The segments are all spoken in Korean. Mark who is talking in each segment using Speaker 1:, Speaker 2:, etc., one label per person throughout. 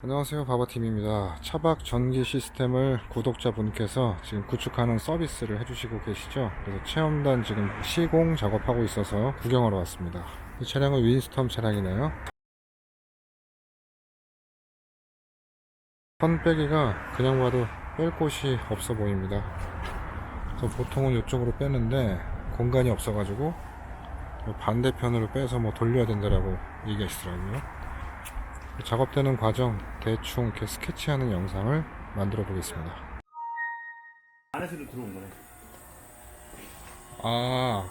Speaker 1: 안녕하세요, 바바팀입니다. 차박 전기 시스템을 구독자분께서 지금 구축하는 서비스를 해주시고 계시죠. 그래서 체험단 지금 시공 작업하고 있어서 구경하러 왔습니다. 이 차량은 윈스톰 차량이네요. 선 빼기가 그냥 봐도 뺄 곳이 없어 보입니다. 그래서 보통은 이쪽으로 빼는데 공간이 없어 가지고 반대편으로 빼서 뭐 돌려야 된다라고 얘기하시더라고요. 작업되는 과정 대충 이렇게 스케치하는 영상을 만들어 보겠습니다.
Speaker 2: 안에서도 들어온 거네.
Speaker 1: 아,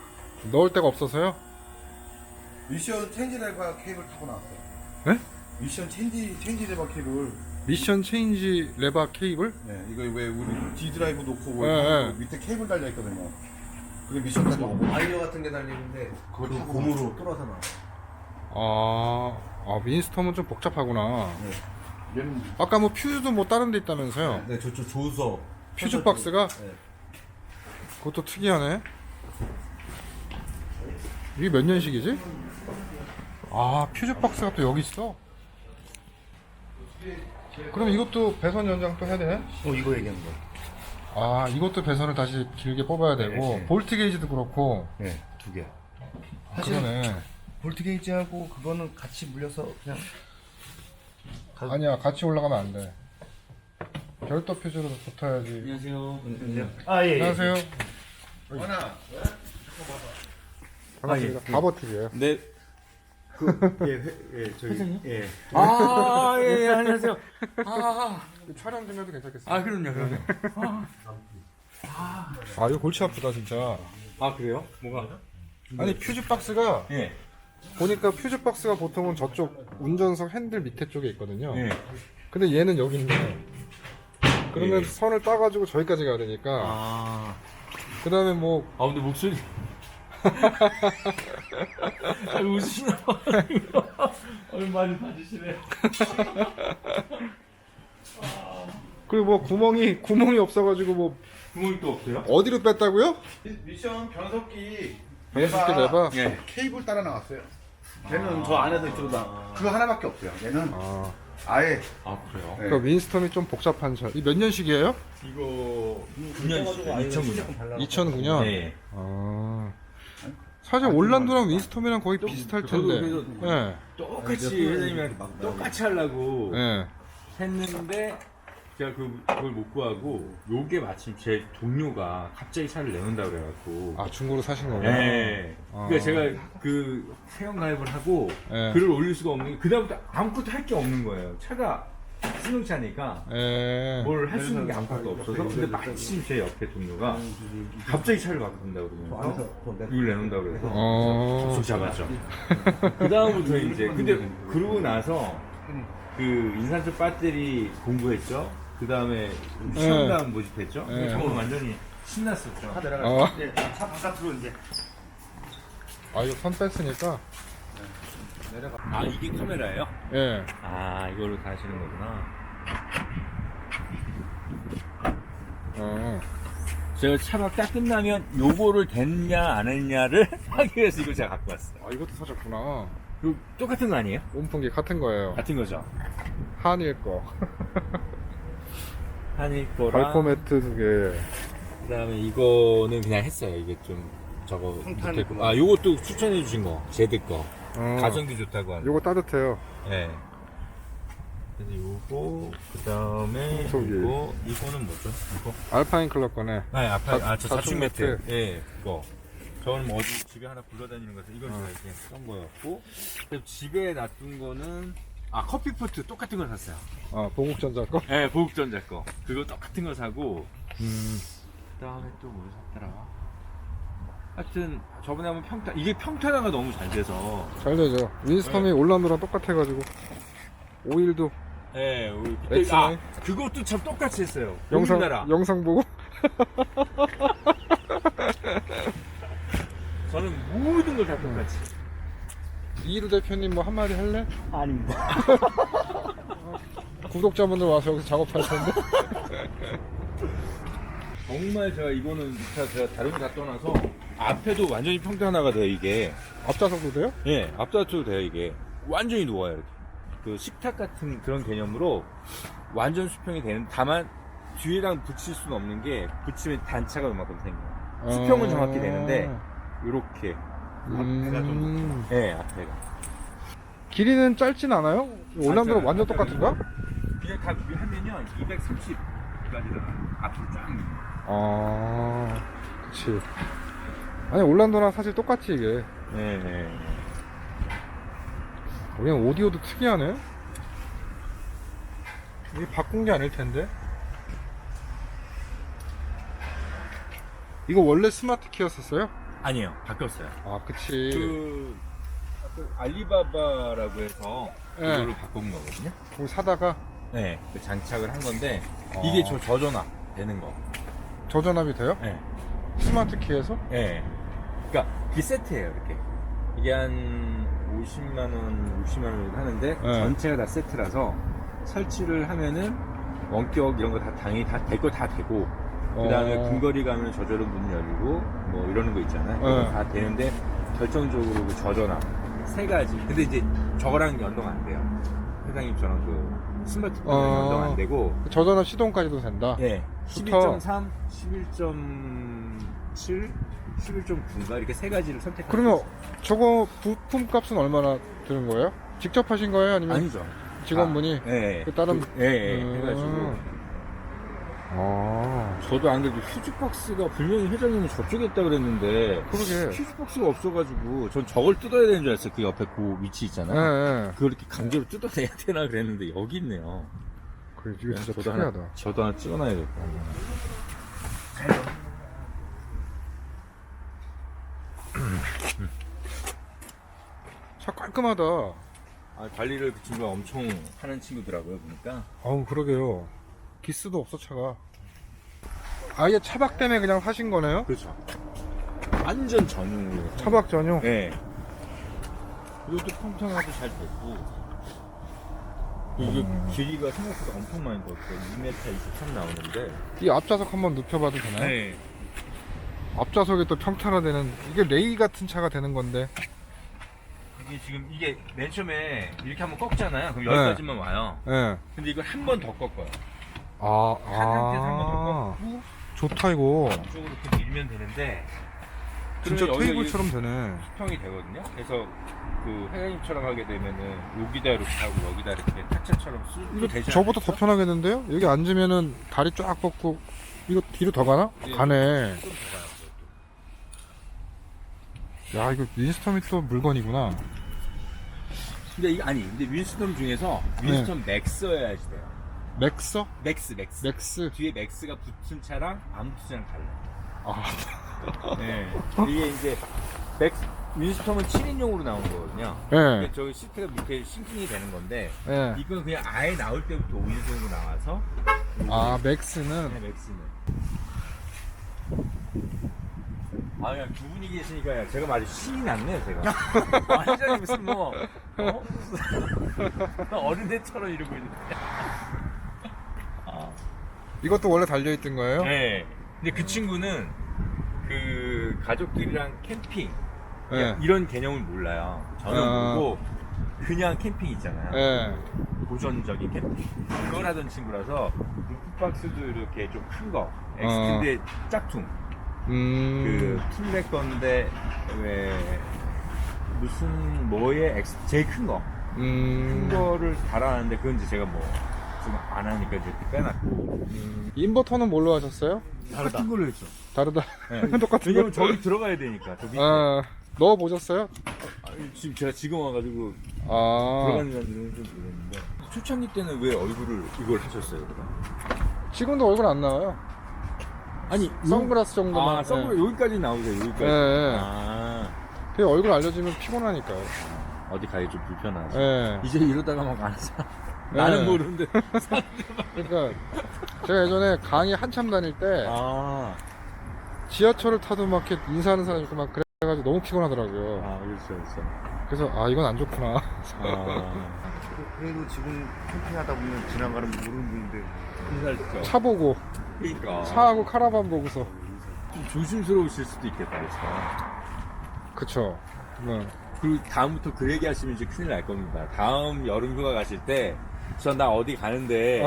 Speaker 1: 넣을 데가 없어서요?
Speaker 2: 미션 체인지 레버 케이블 타고 나왔어요.
Speaker 1: 네?
Speaker 2: 미션 체인지 레버 케이블.
Speaker 1: 미션 체인지 레바 케이블?
Speaker 2: 네, 이거 왜 우리 D 드라이브 놓고
Speaker 1: 네.
Speaker 2: 밑에 케이블 달려 있거든요. 그게 미션 타고
Speaker 3: 와이어 같은 게 달리는데
Speaker 2: 그걸 고무로 뚫어서 나와.
Speaker 1: 윈스톰은 좀 복잡하구나.
Speaker 2: 네. 얘는
Speaker 1: 아까 뭐 퓨즈도 뭐 다른 데 있다면서요?
Speaker 2: 네, 저쪽 조서
Speaker 1: 퓨즈 박스가?
Speaker 2: 네.
Speaker 1: 그것도 특이하네. 이게 몇 년식이지? 아, 퓨즈 박스가 또 여기 있어? 그럼 이것도 배선 연장 또 해야 되네?
Speaker 2: 이거 얘기하는 거.
Speaker 1: 아, 이것도 배선을 다시 길게 뽑아야 되고,
Speaker 2: 네.
Speaker 1: 볼트 게이지도 그렇고.
Speaker 2: 네, 두 개.
Speaker 1: 그러네.
Speaker 2: 볼트 게이지하고 그거는 같이 물려서 그냥
Speaker 1: 아니야, 같이 올라가면 안 돼. 별도 퓨즈로 붙어야지.
Speaker 2: 안녕하세요.
Speaker 1: 안녕하세요.
Speaker 2: 하나.
Speaker 1: 반갑습니다. 바버TV예요.
Speaker 3: 네.
Speaker 2: 저기 예.
Speaker 3: 예, 안녕하세요.
Speaker 1: 촬영 좀 해도 괜찮겠어요?
Speaker 3: 그럼요.
Speaker 1: 이거 골치 아프다, 진짜.
Speaker 3: 그래요? 뭐가?
Speaker 1: 아니, 퓨즈 박스가,
Speaker 3: 예.
Speaker 1: 보니까 퓨즈 박스가 보통은 저쪽 운전석 핸들 밑에 쪽에 있거든요.
Speaker 3: 예.
Speaker 1: 근데 얘는 여기 있네. 그러면
Speaker 3: 예.
Speaker 1: 선을 따가지고 저기까지 가야 되니까. 그 다음에 뭐,
Speaker 3: 근데 목소리. 웃으시나 봐요. 많이 봐주시네.
Speaker 1: 그리고 뭐 구멍이 없어가지고 뭐,
Speaker 3: 구멍이 또 없어요?
Speaker 1: 어디로 뺐다고요?
Speaker 2: 미션 변속기
Speaker 1: 변속기 레바?
Speaker 3: 예.
Speaker 2: 케이블 따라 나왔어요. 걔는 저 안에서 들어다. 그거 하나밖에 없어요. 얘는
Speaker 1: 아,
Speaker 2: 아예
Speaker 3: 그래요?
Speaker 2: 네.
Speaker 1: 그 윈스톰이 좀 복잡한 차. 이 몇 년식이에요?
Speaker 3: 이거 9년 2009년.
Speaker 1: 2009년?
Speaker 3: 네.
Speaker 1: 사실 올란도랑 윈스톰이랑 거의 비슷할 텐데.
Speaker 3: 저도
Speaker 1: 예.
Speaker 3: 똑같이 회장님이랑 똑같이 하려고
Speaker 1: 예.
Speaker 3: 했는데 제가 그걸 못 구하고 요게 마침 제 동료가 갑자기 차를 내놓는다고 그래갖고
Speaker 1: 아, 중고로 사신 거구나.
Speaker 3: 네. 그러니까 제가 그 회원가입을 하고
Speaker 1: 네.
Speaker 3: 글을 올릴 수가 없는 게 그다음부터 아무것도 할 게 없는 거예요. 차가 승용차니까
Speaker 1: 예.
Speaker 3: 뭘 할 수 있는 게 아무것도 없어서 근데 마침 제 옆에 동료가 갑자기 차를 바꾼다고 그러면서 이걸 내놓는다고 그래서 속 잡았죠. 그 다음부터 이제 근데 그러고 나서 그 인산철 배터리 공부했죠. 그 다음에 시험관 모집했죠.
Speaker 1: 네.
Speaker 3: 정말 완전히 신났었죠.
Speaker 2: 차 바깥으로 이제
Speaker 1: 이거 선 뺐으니까.
Speaker 3: 이게 카메라예요?
Speaker 1: 예.
Speaker 3: 이걸로 다 하시는 거구나. 제가 차박 딱 끝나면 요거를 됐냐 안 했냐를 하기 위해서 이걸 제가 갖고 왔어요.
Speaker 1: 이것도 사셨구나.
Speaker 3: 이거 똑같은 거 아니에요?
Speaker 1: 온풍기 같은 거예요.
Speaker 3: 같은 거죠?
Speaker 1: 한일 거.
Speaker 3: 한일 거랑
Speaker 1: 발포 매트 2개.
Speaker 3: 그 다음에 이거는 그냥 했어요. 이게 좀 저거 밑에 거. 요것도 추천해 주신 거 제드 거 가성비 좋다고 하는
Speaker 1: 요거 따뜻해요.
Speaker 3: 네. 그래서 요거 그 다음에 이거는 뭐죠? 이거?
Speaker 1: 알파인 클럽 거네.
Speaker 3: 네, 저
Speaker 1: 자축
Speaker 3: 자축 매트.
Speaker 1: 매트.
Speaker 3: 예, 그거. 저는 뭐 어디 집에 하나 굴러다니는 거서 이건 제가 이렇게 썬 거였고, 그리고 집에 놔둔 거는 커피포트 똑같은 걸 샀어요.
Speaker 1: 보국전자 거?
Speaker 3: 예, 보국전자 거. 그거 똑같은 거 사고, 그 다음에 또 뭘 샀더라? 하여튼 저번에 한번 이게 평탄화가 너무 잘 돼서,
Speaker 1: 잘 되죠. 윈스톰이 올란도랑 똑같아가지고. 오일도
Speaker 3: 예,
Speaker 1: 엑스라이?
Speaker 3: 그때 그것도 참 똑같이 했어요. 우리나라.
Speaker 1: 영상 보고.
Speaker 3: 저는 모든 걸 다 똑같이.
Speaker 1: 이루 대표님 뭐 한마디 할래?
Speaker 3: 아닙니다.
Speaker 1: 구독자분들 와서 여기서 작업할 텐데.
Speaker 3: 정말 제가 이거는 제가 다른 거 다 떠나서 앞에도 완전히 평탄화가 돼요 이게.
Speaker 1: 앞좌석도 돼요?
Speaker 3: 예, 앞좌석도 돼요 이게. 완전히 누워요 이렇게. 그 식탁 같은 그런 개념으로 완전 수평이 되는, 다만 뒤에랑 붙일 수는 없는 게 붙이면 단차가 이만큼 생겨요. 수평은 정확히 되는데 요렇게 앞에가 좀 네, 앞에가
Speaker 1: 길이는 짧진 않아요? 올란도랑 완전 똑같은가?
Speaker 3: 그냥 다 하면요 230까지 나가요. 앞으로 쫙.
Speaker 1: 아, 그치. 아니, 올란도랑 사실 똑같지, 이게.
Speaker 3: 네네.
Speaker 1: 그냥 오디오도 특이하네? 이게 바꾼 게 아닐 텐데? 이거 원래 스마트 키였었어요?
Speaker 3: 아니에요, 바뀌었어요.
Speaker 1: 아, 그치.
Speaker 3: 그 알리바바라고 해서
Speaker 1: 네.
Speaker 3: 그거를 바꾼 거거든요.
Speaker 1: 그거 사다가
Speaker 3: 네, 그 장착을 한 건데
Speaker 1: 어.
Speaker 3: 이게 저전압 되는 거.
Speaker 1: 저전압이 돼요?
Speaker 3: 네.
Speaker 1: 스마트 키에서?
Speaker 3: 네. 그러니까 그게 세트예요, 이렇게. 이게 한 50만 원, 60만 원 정도 하는데
Speaker 1: 네.
Speaker 3: 전체가 다 세트라서 설치를 하면은 원격 이런 거 다 당연히 다 될 거 다 되고 그 다음에 근거리 가면 저절로 문 열리고 뭐 이러는 거 있잖아요. 그거
Speaker 1: 네.
Speaker 3: 다 되는데 결정적으로 그 저전압 세 가지. 근데 이제 저거랑 연동 안 돼요. 회장님처럼 그 스마트폰이랑 연동 안 되고.
Speaker 1: 저전압 시동까지도 된다?
Speaker 3: 예.
Speaker 1: 좋다.
Speaker 3: 11.3, 11.7, 11.9인가 이렇게 세 가지를 선택하고.
Speaker 1: 그러면 저거 부품 값은 얼마나 드는 거예요? 직접 하신 거예요? 아니면
Speaker 3: 아니죠.
Speaker 1: 직원분이?
Speaker 3: 예.
Speaker 1: 그 다른.
Speaker 3: 예. 해가지고.
Speaker 1: 아,
Speaker 3: 저도 안 그래도 퓨즈박스가 분명히 회장님이 저쪽에 있다 그랬는데.
Speaker 1: 그러게.
Speaker 3: 퓨즈박스가 없어가지고 전 저걸 뜯어야 되는 줄 알았어요. 그 옆에 그 위치
Speaker 1: 예,
Speaker 3: 있잖아요.
Speaker 1: 예.
Speaker 3: 그걸 이렇게 강제로 뜯어내야 되나 그랬는데 여기 있네요.
Speaker 1: 그래, 이게 진짜
Speaker 3: 저도
Speaker 1: 특이하다.
Speaker 3: 저도 하나 찍어놔야겠다.
Speaker 1: 차 깔끔하다.
Speaker 3: 아, 관리를 그 친구가 엄청 하는 친구더라고요, 보니까.
Speaker 1: 아우, 그러게요. 기스도 없어, 차가. 아예 차박 때문에 그냥 사신 거네요?
Speaker 3: 그렇죠. 완전 전용으로.
Speaker 1: 차박 전용?
Speaker 3: 네. 이것도 평평하고 잘 됐고. 이게 길이가 생각보다 엄청 많이 떴어요. 2m 23 나오는데.
Speaker 1: 이 앞좌석 한번 눕혀봐도 되나요?
Speaker 3: 네.
Speaker 1: 앞좌석이 또 평탄화되는, 이게 레이 같은 차가 되는 건데.
Speaker 3: 이게 지금 이게 맨 처음에 이렇게 한번 꺾잖아요. 그럼
Speaker 1: 네.
Speaker 3: 여기까지만 와요.
Speaker 1: 예.
Speaker 3: 근데 이걸 한 번 더 꺾어요.
Speaker 1: 아,
Speaker 3: 한 상태에서 한 번 더
Speaker 1: 아.
Speaker 3: 꺾고
Speaker 1: 좋다, 이거.
Speaker 3: 이쪽으로 이렇게 밀면 되는데.
Speaker 1: 진짜
Speaker 3: 그러면 여기가
Speaker 1: 테이블처럼 되네.
Speaker 3: 수평이 되거든요. 그래서 그 회장님처럼 하게 되면은 여기다 이렇게 하고 여기다 이렇게 타차처럼
Speaker 1: 이거
Speaker 3: 쑥 되지
Speaker 1: 저보다
Speaker 3: 않겠어?
Speaker 1: 더 편하겠는데요? 여기 앉으면은 다리 쫙 뻗고, 이거 뒤로 더 가나?
Speaker 3: 네.
Speaker 1: 가네.
Speaker 3: 좀 더 가요.
Speaker 1: 야, 이거 윈스턴이 또 물건이구나.
Speaker 3: 근데 이게 아니 근데 윈스턴 중에서 윈스턴 맥스여야지 돼요.
Speaker 1: 맥서?
Speaker 3: 맥스.
Speaker 1: 맥스?
Speaker 3: 뒤에 맥스가 붙은 차랑 안 붙은 차랑 달라요.
Speaker 1: 아,
Speaker 3: 네. 이게 이제 맥스 윈스턴은 7인용으로 나온 거거든요.
Speaker 1: 예.
Speaker 3: 근데 저기 시트가 밑에 싱킹이 되는 건데
Speaker 1: 예.
Speaker 3: 이건 그냥 아예 나올 때부터 5인승으로 나와서
Speaker 1: 아, 맥스는?
Speaker 3: 네, 맥스는. 아, 그냥 두 분이 계시니까 제가 말이 신이 났네요, 제가. 완전히 무슨 뭐, 어린애처럼 이러고 있는데.
Speaker 1: 이것도 원래 달려있던 거예요?
Speaker 3: 네. 근데 그 친구는 그 가족들이랑 캠핑,
Speaker 1: 예.
Speaker 3: 이런 개념을 몰라요. 저는 모르고 그냥 캠핑 있잖아요.
Speaker 1: 예.
Speaker 3: 고전적인 캠핑. 그걸 하던 친구라서 루프박스도 이렇게 좀 큰 거, 엑스텐드 짝퉁. 그 툴렉 건데 왜 무슨 뭐에 제일 큰 거, 큰 거를 달아놨는데 그건 이제 제가 뭐 지금 안 하니까 이제 빼놨고.
Speaker 1: 인버터는 뭘로 하셨어요?
Speaker 3: 같은 걸로 했죠.
Speaker 1: 다르다.
Speaker 3: 네.
Speaker 1: 똑같은
Speaker 3: 왜냐면
Speaker 1: 거.
Speaker 3: 저기 들어가야 되니까. 저 밑에.
Speaker 1: 넣어보셨어요?
Speaker 3: 지금 제가 지금 와가지고
Speaker 1: 아,
Speaker 3: 들어가는 좀 모르겠는데. 초창기 때는 왜 얼굴을 이걸 하셨어요, 그럼?
Speaker 1: 지금도 얼굴 안 나와요.
Speaker 3: 아니
Speaker 1: 선글라스 정도만.
Speaker 3: 아, 선글라스 여기까지 나오죠, 여기까지.
Speaker 1: 예, 예.
Speaker 3: 아,
Speaker 1: 그 얼굴 알려지면 피곤하니까요.
Speaker 3: 어디 가기 좀 불편하죠.
Speaker 1: 예.
Speaker 3: 이제 이러다가 막 안 사.
Speaker 1: 네.
Speaker 3: 나는 모르는데.
Speaker 1: 그러니까 제가 예전에 강의 한참 다닐 때
Speaker 3: 아,
Speaker 1: 지하철을 타도 막 이렇게 인사하는 사람이 있고 막 그래가지고 너무 피곤하더라고요.
Speaker 3: 그렇죠.
Speaker 1: 그래서 아, 이건 안 좋구나.
Speaker 2: 그래도 지금 캠핑하다 보면 지나가는 모르는 분인데
Speaker 3: 인사했죠.
Speaker 1: 차 보고,
Speaker 3: 그러니까.
Speaker 1: 차하고 카라반 보고서.
Speaker 3: 좀 조심스러우실 수도 있겠다, 그래서.
Speaker 1: 그쵸.
Speaker 3: 그리고 다음부터 그 얘기 하시면 이제 큰일 날 겁니다. 다음 여름 휴가 가실 때, 나 어디 가는데,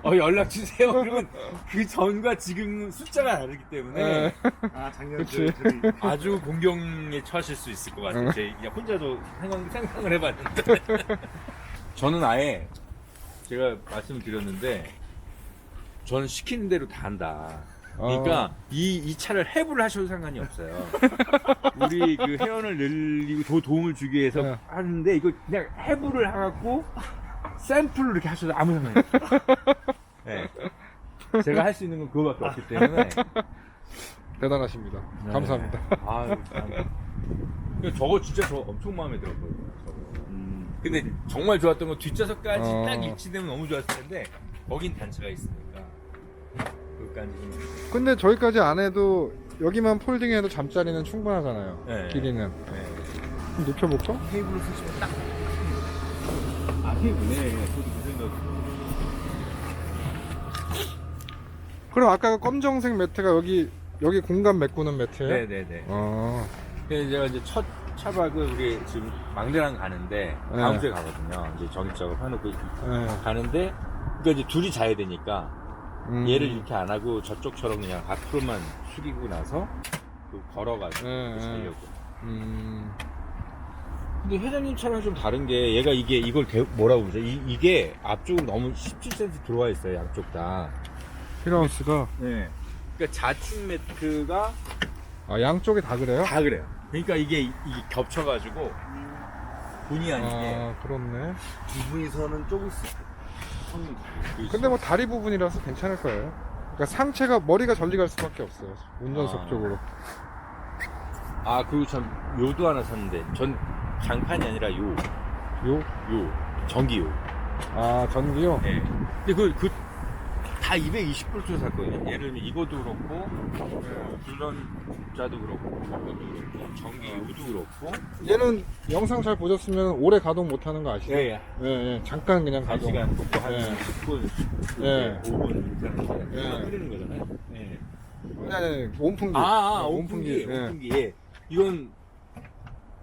Speaker 3: 연락 주세요. 그러면 그 전과 지금 숫자가 다르기 때문에,
Speaker 2: 작년
Speaker 1: 그치.
Speaker 3: 아주 공경에 처하실 수 있을 것 같아요. 제 그냥 혼자도 생각을 해봤는데. 저는 아예, 제가 말씀드렸는데, 저는 시키는 대로 다 한다. 그러니까 이 차를 해부를 하셔도 상관이 없어요. 우리 그 회원을 늘리고 도움을 주기 위해서
Speaker 1: 네.
Speaker 3: 하는데 이거 그냥 해부를 해갖고 샘플로 이렇게 하셔도 아무 상관이 없어요. 네. 제가 할 수 있는 건 그거밖에 없기 때문에.
Speaker 1: 대단하십니다.
Speaker 3: 네.
Speaker 1: 감사합니다.
Speaker 3: 아유, 저거 진짜 저 엄청 마음에 들었거든요. 저거. 근데 정말 좋았던 건 뒷좌석까지 딱 일치되면 너무 좋았을 텐데 거긴 단차가 있으니까. 그까지 좀.
Speaker 1: 근데 저기까지 안 해도 여기만 폴딩해도 잠자리는 충분하잖아요.
Speaker 3: 네.
Speaker 1: 길이는.
Speaker 3: 네.
Speaker 1: 좀 눕혀볼까?
Speaker 3: 테이블을 쓰시면 딱. 테이블. 네. 저도 그 생각.
Speaker 1: 그럼 아까 그 검정색 매트가 여기 공간 메꾸는 매트예요?
Speaker 3: 네네네. 그래서 제가 이제 첫 차박을 우리 지금 망대랑 가는데 다음 주에 가거든요. 이제 전입작을 해놓고 가는데 그러니까 이제 둘이 자야 되니까 얘를 이렇게 안 하고 저쪽처럼 그냥 앞으로만 숙이고 나서 걸어가지고 자려고. 근데 회장님 차랑 좀 다른 게 얘가 이걸 뭐라고 그러죠? 이게 앞쪽으로 너무 17cm 들어와 있어요. 양쪽 다.
Speaker 1: 힐하우스가
Speaker 3: 네. 그러니까 좌측 매트가
Speaker 1: 양쪽이 다 그래요?
Speaker 3: 다 그래요. 그러니까 이게 겹쳐가지고 본의 아니게
Speaker 1: 그렇네.
Speaker 2: 두 분이서는 조금
Speaker 1: 근데 뭐 다리 부분이라서 괜찮을 거예요. 그러니까 상체가 머리가 전리 갈 수밖에 없어요. 운전석 쪽으로.
Speaker 3: 그리고 참 요도 하나 샀는데 전 장판이 아니라 요 전기요.
Speaker 1: 전기요?
Speaker 3: 네. 근데 다 220V 샀거든요. 예를 들면 이것도 그렇고, 불런자도 그렇고, 이것도 그렇고, 전기 요도 그렇고.
Speaker 1: 얘는 영상 잘 보셨으면 오래 가동 못 하는 거 아시죠?
Speaker 3: 예.
Speaker 1: 예. 잠깐 그냥 가동.
Speaker 3: 1시간 놓고 한
Speaker 1: 예.
Speaker 3: 10분,
Speaker 1: 예.
Speaker 3: 5분 이렇게 하는데,
Speaker 1: 예.
Speaker 3: 끓이는 거잖아요. 예.
Speaker 1: 아니, 온풍기.
Speaker 3: 온풍기.
Speaker 1: 예.
Speaker 3: 온풍기. 예. 이건,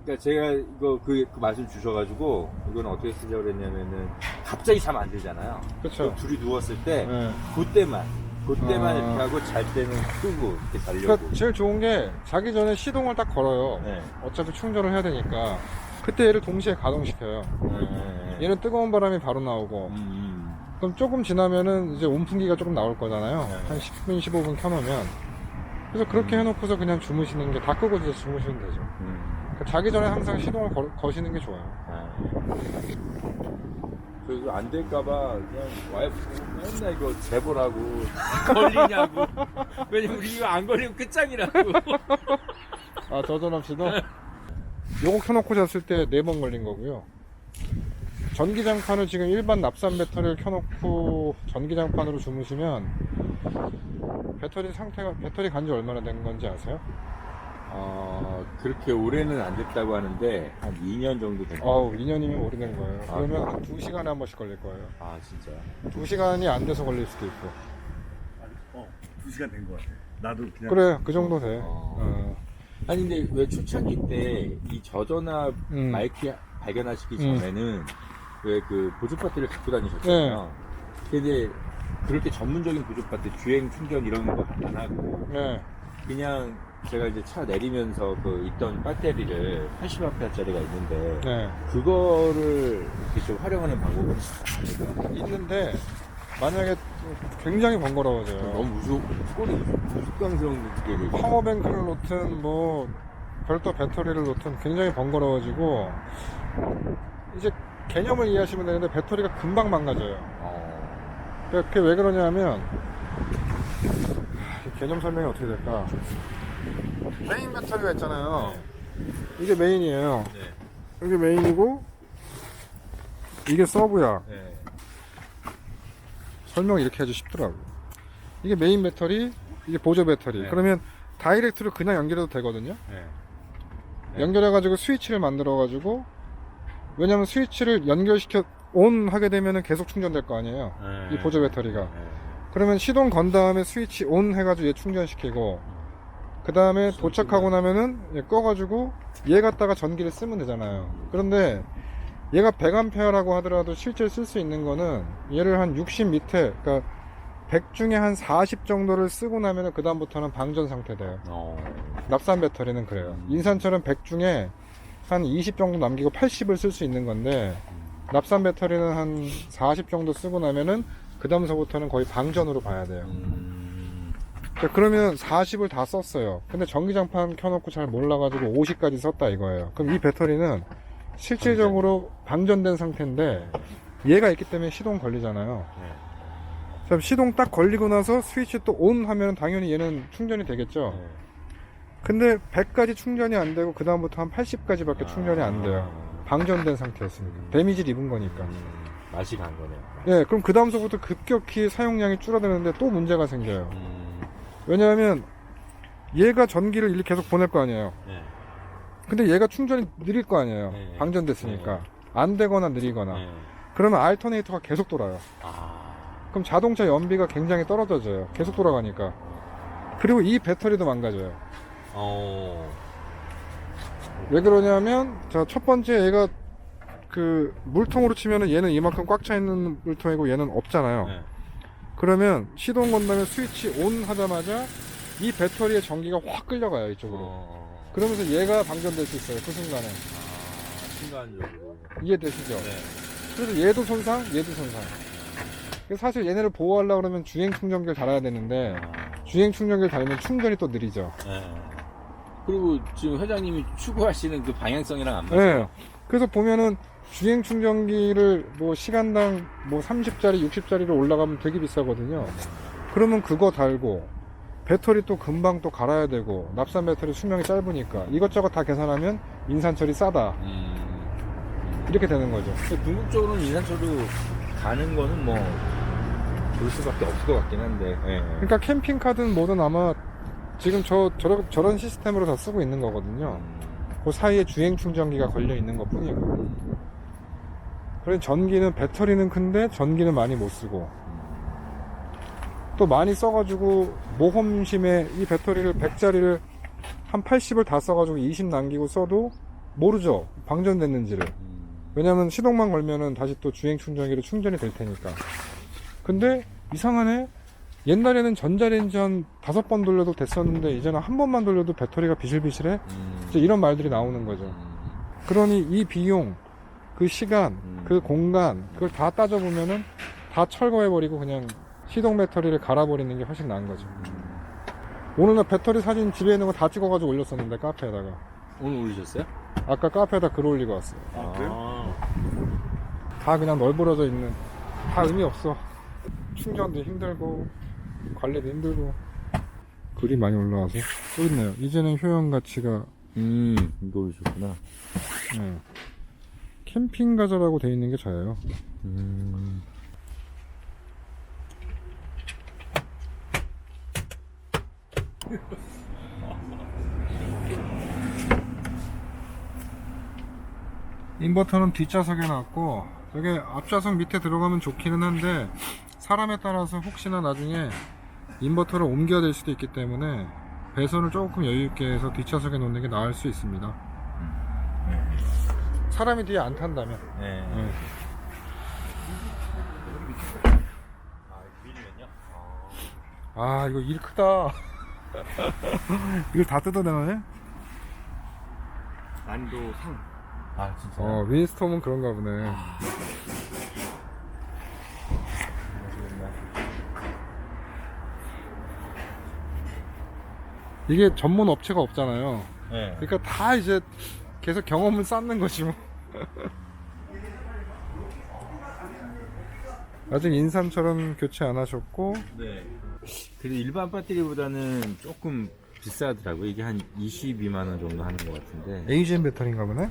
Speaker 3: 그러니까 제가 이거 그 말씀 주셔가지고, 이건 어떻게 쓰려고 그랬냐면은, 갑자기 잠 안 들잖아요.
Speaker 1: 그쵸.
Speaker 3: 둘이 누웠을 때,
Speaker 1: 예.
Speaker 3: 그때만 이렇게 하고 잘 때는 끄고 이렇게 자려고.
Speaker 1: 그러니까 제일 좋은 게 자기 전에 시동을 딱 걸어요.
Speaker 3: 네.
Speaker 1: 어차피 충전을 해야 되니까. 그때 얘를 동시에 가동시켜요. 얘는 뜨거운 바람이 바로 나오고. 그럼 조금 지나면은 이제 온풍기가 조금 나올 거잖아요.
Speaker 3: 네.
Speaker 1: 한 10분, 15분 켜놓으면. 그래서 그렇게 해놓고서 그냥 주무시는 게 다 끄고 이제 주무시면 되죠. 그러니까 자기 전에 항상 시동을 거시는 게 좋아요.
Speaker 3: 그래서 안 될까봐 그냥 와이프 맨날 이거 재보라고 걸리냐고. 왜냐면 우리 이거 안 걸리면 끝장이라고.
Speaker 1: 저전 없이도? 요거 켜놓고 잤을 때 4번 걸린 거고요. 전기장판을 지금 일반 납산 배터리를 켜놓고 전기장판으로 주무시면 배터리 간지 얼마나 된 건지 아세요?
Speaker 3: 그렇게 오래는 안 됐다고 하는데 한 2년 정도 된 거예요.
Speaker 1: 2년이면 오래된 거예요. 그러면 한 2시간에 한 번씩 걸릴 거예요.
Speaker 3: 진짜.
Speaker 1: 2시간이 안 돼서 걸릴 수도 있고.
Speaker 2: 2시간 된 것 같아. 나도 그냥.
Speaker 1: 그래, 그 정도 돼.
Speaker 3: 아니 근데 왜 초창기 때 이 저전압 마이크 발견하시기 전에는 왜 그 보조 배터리를 갖고 다니셨잖아요. 근데 그렇게 전문적인 보조 배터리 주행 충전 이런 거 안 하고 그냥 제가 이제 차 내리면서 있던 배터리를 80A짜리가 있는데 그거를 이렇게 좀 활용하는 방법은
Speaker 1: 있는데 만약에 굉장히 번거로워져요.
Speaker 3: 너무 꼴이 우스꽝스러운 게
Speaker 1: 파워뱅크를 놓든 뭐 별도 배터리를 놓든 굉장히 번거로워지고 이제 개념을 이해하시면 되는데 배터리가 금방 망가져요. 그게 왜 그러냐면 개념 설명이 어떻게 될까? 메인 배터리가 있잖아요. 이게 메인이에요. 이게 메인이고 이게 서브야. 설명을 이렇게 해도 쉽더라고. 이게 메인 배터리, 이게 보조 배터리. 그러면 다이렉트로 그냥 연결해도 되거든요. 연결해가지고 스위치를 만들어가지고, 왜냐면 스위치를 연결시켜 온 하게 되면은 계속 충전될 거 아니에요. 이 보조 배터리가. 그러면 시동 건 다음에 스위치 온 해가지고 얘 충전시키고, 그 다음에 도착하고 나면은 얘 꺼가지고 얘 갖다가 전기를 쓰면 되잖아요. 그런데 얘가 100A라고 하더라도 실제 쓸 수 있는 거는 얘를 한 60 밑에, 그러니까 100 중에 한 40 정도를 쓰고 나면은 그 다음부터는 방전 상태 돼요. 납산 배터리는 그래요. 인산철은 100 중에 한 20 정도 남기고 80을 쓸 수 있는 건데, 납산 배터리는 한 40 정도 쓰고 나면은 그 다음서부터는 거의 방전으로 봐야 돼요. 그러면 40을 다 썼어요. 근데 전기장판 켜놓고 잘 몰라가지고 50까지 썼다 이거예요. 그럼 이 배터리는 실질적으로 방전된 상태인데 얘가 있기 때문에 시동 걸리잖아요. 그럼 시동 딱 걸리고 나서 스위치 또 온 하면 당연히 얘는 충전이 되겠죠. 근데 100까지 충전이 안 되고 그 다음부터 한 80까지 밖에 충전이 안 돼요. 방전된 상태였으니까. 데미지를 입은 거니까.
Speaker 3: 맛이 간 거네요.
Speaker 1: 예, 그럼 그 다음서부터 급격히 사용량이 줄어드는데 또 문제가 생겨요. 왜냐하면 얘가 전기를 일리 계속 보낼 거 아니에요.
Speaker 3: 네.
Speaker 1: 근데 얘가 충전이 느릴 거 아니에요.
Speaker 3: 네.
Speaker 1: 방전됐으니까.
Speaker 3: 네.
Speaker 1: 안 되거나 느리거나. 그러면 알터네이터가 계속 돌아요. 그럼 자동차 연비가 굉장히 떨어져요. 계속 돌아가니까. 그리고 이 배터리도 망가져요. 왜 그러냐면, 자, 첫 번째 얘가 그 물통으로 치면은 얘는 이만큼 꽉 차 있는 물통이고 얘는 없잖아요.
Speaker 3: 네.
Speaker 1: 그러면 시동 건 다음에 스위치 온 하자마자 이 배터리의 전기가 확 끌려가요, 이쪽으로. 그러면서 얘가 방전될 수 있어요, 그 순간에.
Speaker 3: 순간적으로.
Speaker 1: 이해되시죠?
Speaker 3: 네.
Speaker 1: 그래서 얘도 손상, 얘도 손상. 그래서 사실 얘네를 보호하려고 그러면 주행 충전기를 달아야 되는데, 주행 충전기를 달면 충전이 또 느리죠.
Speaker 3: 네. 그리고 지금 회장님이 추구하시는 그 방향성이랑 안 맞아요.
Speaker 1: 네. 그래서 보면은 주행 충전기를 뭐 시간당 뭐 30짜리, 60짜리로 올라가면 되게 비싸거든요. 그러면 그거 달고, 배터리 또 금방 또 갈아야 되고, 납산 배터리 수명이 짧으니까, 이것저것 다 계산하면 인산철이 싸다. 이렇게 되는 거죠.
Speaker 3: 궁극적으로는 인산철로 가는 거는 뭐 그럴 수밖에 없을 것 같긴 한데.
Speaker 1: 그러니까 캠핑카든 뭐든 아마 지금 저런 시스템으로 다 쓰고 있는 거거든요. 그 사이에 주행 충전기가 걸려 있는 것 뿐이고. 그래 전기는, 배터리는 큰데 전기는 많이 못 쓰고, 또 많이 써가지고 모험심에 이 배터리를 100짜리를 한 80을 다 써가지고 20 남기고 써도 모르죠, 방전됐는지를. 왜냐면 시동만 걸면은 다시 또 주행 충전기로 충전이 될 테니까. 근데 이상하네, 옛날에는 전자레인지 한 5번 돌려도 됐었는데 이제는 한 번만 돌려도 배터리가 비실비실해. 이제 이런 말들이 나오는 거죠. 그러니 이 비용, 그 시간, 그 공간, 그걸 다 따져보면은 다 철거해버리고 그냥 시동 배터리를 갈아버리는 게 훨씬 나은 거죠. 오늘 나 배터리 사진 집에 있는 거 다 찍어가지고 올렸었는데, 카페에다가.
Speaker 3: 오늘 올리셨어요?
Speaker 1: 아까 카페에다 글 올리고 왔어요.
Speaker 3: 그래요?
Speaker 1: 다 그냥 널브러져 있는, 다 의미 없어. 충전도 힘들고 관리도 힘들고. 글이 많이 올라와서 또 있네요. 이제는 효용 가치가
Speaker 3: 이거 올리셨구나.
Speaker 1: 네. 캠핑 가자라고 돼 있는 게 저예요. 인버터는 뒷좌석에 놨고, 저게 앞좌석 밑에 들어가면 좋기는 한데 사람에 따라서 혹시나 나중에 인버터를 옮겨야 될 수도 있기 때문에 배선을 조금 여유있게 해서 뒷좌석에 놓는 게 나을 수 있습니다. 사람이 뒤에 안 탄다면.
Speaker 3: 네.
Speaker 1: 네. 아, 이거 일 크다. 이걸 다 뜯어내네?
Speaker 3: 난도 상. 아, 진짜.
Speaker 1: 윈스톰은 그런가 보네. 이게 전문 업체가 없잖아요.
Speaker 3: 네.
Speaker 1: 그러니까 다 이제 계속 경험을 쌓는 거지 뭐. 아직 인삼처럼 교체 안 하셨고.
Speaker 3: 네. 그래도 일반 배터리보다는 조금 비싸더라고요. 이게 한 22만원 정도 하는 것 같은데.
Speaker 1: AGM 배터리인가 보네.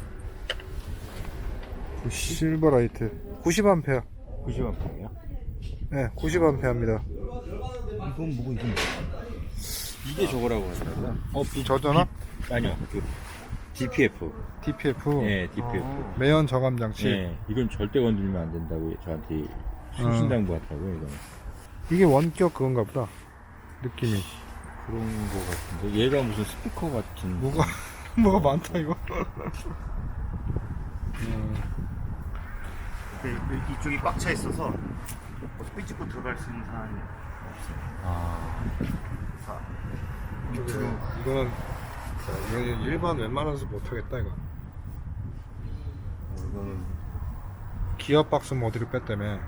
Speaker 1: 실버라이트 90A.
Speaker 3: 90만원이요?
Speaker 1: 네, 90A입니다.
Speaker 3: 이건 뭐고, 이건 이게 저거라고 하더라고요.
Speaker 1: 저전압?
Speaker 3: 아니요. 그 DPF.
Speaker 1: DPF.
Speaker 3: 네, DPF.
Speaker 1: 매연 저감 장치.
Speaker 3: 네, 이건 절대 건드리면 안 된다고 저한테 신신당부 같다고요, 이거.
Speaker 1: 이게 원격 그건가 보다. 느낌이.
Speaker 3: 그런 거 같은데 얘가 무슨 스피커 같은
Speaker 1: 뭐가 많다 이거.
Speaker 2: 이쪽이 꽉 차 있어서 삐집고 들어갈 수 있는 상황이 없어요.
Speaker 1: 이거는 일반 웬만해서 못하겠다 이거.
Speaker 3: 이거는
Speaker 1: 기어 박스 모드를 뺐다며.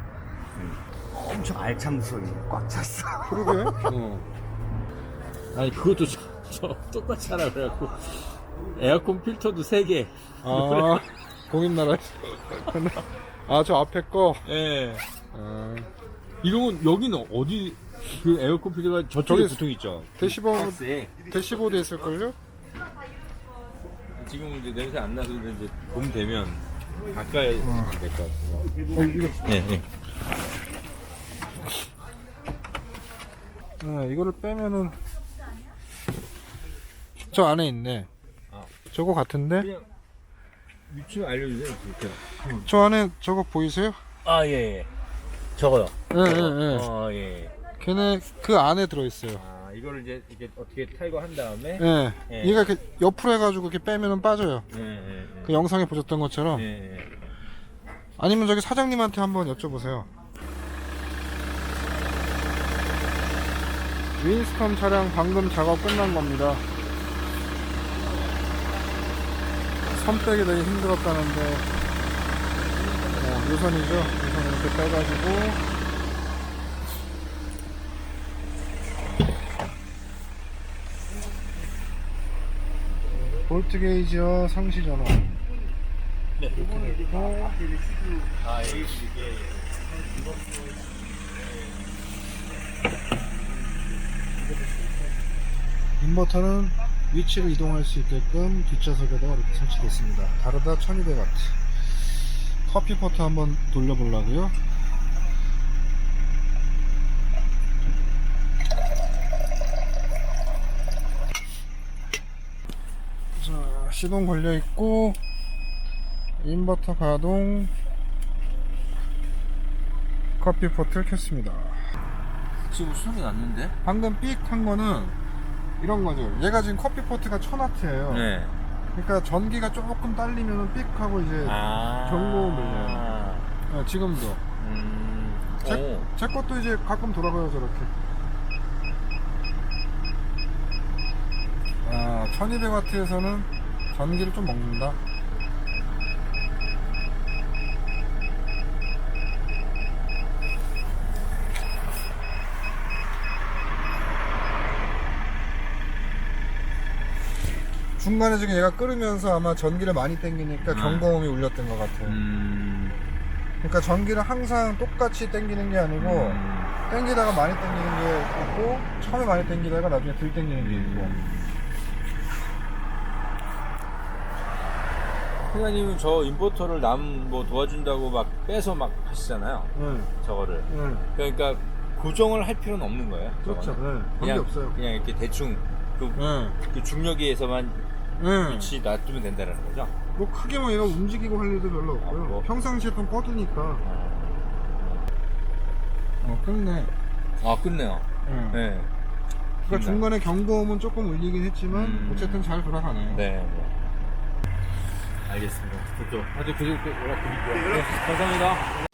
Speaker 2: 엄청 알찬 무선이 꽉 찼어.
Speaker 1: 그러게.
Speaker 3: 아니 그것도 저 똑같이 하라 그래갖고 에어컨 필터도 3개.
Speaker 1: 아 공임나라. 아 저 앞에 거.
Speaker 3: 예.
Speaker 1: 아,
Speaker 3: 이러면 여기는 어디 그 에어컨 필터가 저쪽에
Speaker 1: 저기
Speaker 3: 보통 있죠.
Speaker 1: 대시보드 있을걸요?
Speaker 3: 지금 이제 냄새 안 나서 이제 봄 되면 바꿔야 될 것 같아요.
Speaker 1: 이거.
Speaker 3: 예, 예.
Speaker 1: 이거를 빼면은 저 안에 있네.
Speaker 3: 아.
Speaker 1: 저거 같은데?
Speaker 3: 그냥 위치 알려주세요. 그렇게.
Speaker 1: 저 안에 저거 보이세요?
Speaker 3: 아, 예, 예. 저거요.
Speaker 1: 예.
Speaker 3: 예.
Speaker 1: 걔네 그 안에 들어있어요.
Speaker 3: 아, 이거를 이제 이렇게 어떻게 탈거한 다음에.
Speaker 1: 예.
Speaker 3: 예.
Speaker 1: 얘가 이렇게 옆으로 해가지고 이렇게 빼면은 빠져요.
Speaker 3: 예, 예.
Speaker 1: 그 영상에 보셨던 것처럼.
Speaker 3: 예, 예.
Speaker 1: 아니면 저기 사장님한테 한번 여쭤보세요. 윈스턴 차량 방금 작업 끝난 겁니다. 선 빼기 되게 힘들었다는데 유선이죠. 유선 이렇게 빼가지고 볼트 게이지와 상시 전원.
Speaker 3: 네.
Speaker 1: 그리고
Speaker 3: 아, 이게.
Speaker 1: 인버터는 위치를 이동할 수 있게끔 뒷좌석에다가 이렇게 설치됐습니다. 다르다 1200W. 커피 포트 한번 돌려보려고요. 자, 시동 걸려 있고 인버터 가동. 커피 포트를 켰습니다.
Speaker 3: 지금 소리 났는데?
Speaker 1: 방금 삑 한 거는 이런 거죠. 얘가 지금 커피 포트가 1000W예요.
Speaker 3: 네.
Speaker 1: 그러니까 전기가 조금 딸리면은 삑 하고 이제 경고 울려요. 네, 지금도. 제 것도 이제 가끔 돌아가요, 저렇게. 아, 1200W에서는 전기를 좀 먹는다. 중간에 지금 얘가 끓으면서 아마 전기를 많이 땡기니까 경고음이 울렸던 것 같아요. 그러니까 전기를 항상 똑같이 땡기는 게 아니고 땡기다가 많이 땡기는 게 있고 처음에 많이 땡기다가 나중에 덜 땡기는 게 있고.
Speaker 3: 회장님은 저 인버터를 남 뭐 도와준다고 막 빼서 막 하시잖아요. 저거를. 그러니까 고정을 할 필요는 없는 거예요.
Speaker 1: 그렇죠.
Speaker 3: 저거는.
Speaker 1: 관계 없어요.
Speaker 3: 그냥 이렇게 대충 그 중력에서만 위치 놔두면 된다는 거죠.
Speaker 1: 뭐 크게 뭐 얘가 움직이고 할 일도 별로 없고요.
Speaker 3: 뭐.
Speaker 1: 평상시에 좀 꺼두니까. 끝내.
Speaker 3: 아, 끝내요. 네.
Speaker 1: 그러니까 중간에 경고음은 조금 울리긴 했지만 어쨌든 잘 돌아가네요.
Speaker 3: 네. 알겠습니다. 좋죠. 아주 계속 연락드릴게요. 네, 감사합니다.